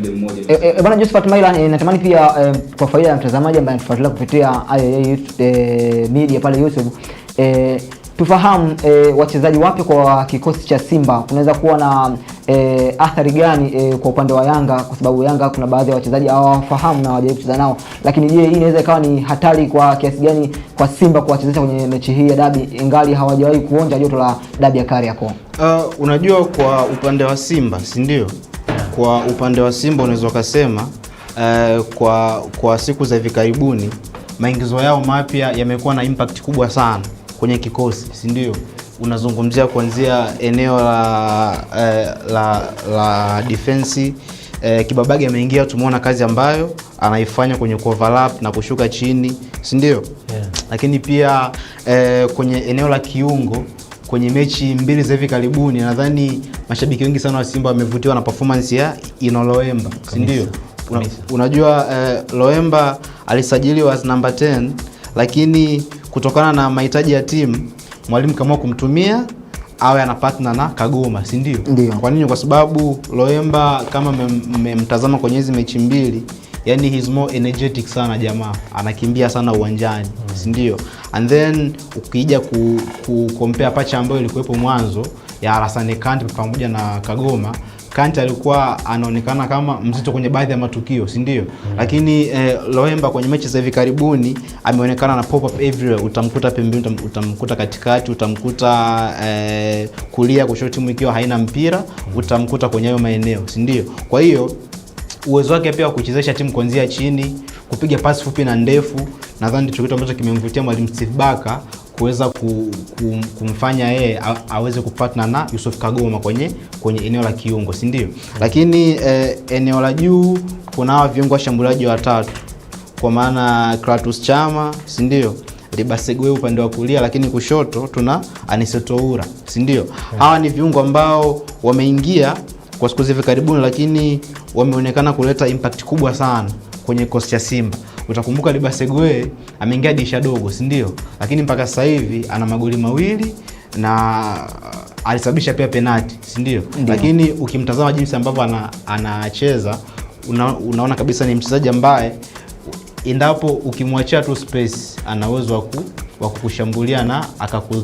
upande mmoja. Bwana Josephat Maila, natamani pia kwa faida ya mtazamaji ambaye anatufuatilia kupitia media pale YouTube, tufahamu wachezaji wapi kwa kikosi cha Simba kunaweza kuwa na athari gani kwa upande wa Yanga, kwa sababu Yanga kuna baadhi ya wachezaji hawafahamu na hawajawahi kucheza nao. Lakini je, hii inaweza ikawa ni hatari kwa kiasi gani kwa Simba kuwachezesha kwenye mechi hii ya dabi ingali hawajawahi kuonja joto la dabi ya Kariakoo? Unajua, kwa upande wa Simba, si ndio? Kwa upande wa Simba unaweza kusema kwa siku za hivi karibuni maingizo yao mapya yamekuwa na impact kubwa sana kwenye kikosi, si ndio? Unazungumzia kuanzia eneo la defense. Kibabage ameingia, tumeona kazi ambayo anaifanya kwenye overlap na kushuka chini, si ndio? Yeah. Lakini pia kwenye eneo la kiungo kwenye mechi mbili za hivi karibuni, nadhani mashabiki wengi sana wa Simba wamevutiwa na performance ya Ino Loemba, si ndio? Unajua Loemba alisajiliwa as number 10, lakini kutokana na mahitaji ya timu mwalimu kama kumtumia awe ana partner na Kagoma, si ndio? Kwa nini? Kwa sababu Loemba kama mmemtazama kwenye hizo mechi mbili, yani he's more energetic sana jamaa, anakimbia sana uwanjani, si ndio? And then ukija ku compare pacha ambayo ilikuwepo mwanzo ya Alassane Kante pamoja na Kagoma, Kante alikuwa anaonekana kama mzito kwenye baadhi ya matukio, si ndio? Lakini Loemba kwenye mechi za hivi karibuni ameonekana na pop up everywhere. Utamkuta pembeni, utamkuta katikati, utamkuta kulia kushoto timu ikiwa haina mpira, utamkuta kwenye hayo maeneo, si ndio? Kwa hiyo uwezo wake pia wa kuchezesha timu kuanzia chini, kupiga pasi fupi na ndefu, nadhani ndicho kitu ambacho kimemvutia mwalimu Steve Barker kuweza kumfanya yeye aweze kupartner na Yusuf Kagoma kwenye eneo la kiungo, si ndio? Lakini eneo la juu kuna hawa viungo washambuliaji watatu, kwa maana Kratos Chama, si ndio? Libasegwe upande wa kulia, lakini kushoto tuna Anisetoura, si ndio? Hawa ni viungo ambao wameingia kwa siku hivi karibuni, lakini wameonekana kuleta impact kubwa sana kwenye kosi cha Simba. Utakumbuka Libasegwe ameingia disha dogo, si ndio? Lakini mpaka sasa hivi ana magoli 2 na alisababisha pia penalti, si ndio? Lakini ukimtazama jinsi ambavyo anacheza unaona kabisa ni mchezaji ambaye endapo ukimwachia tu space ana uwezo wa kukushambulia na akakudhuru.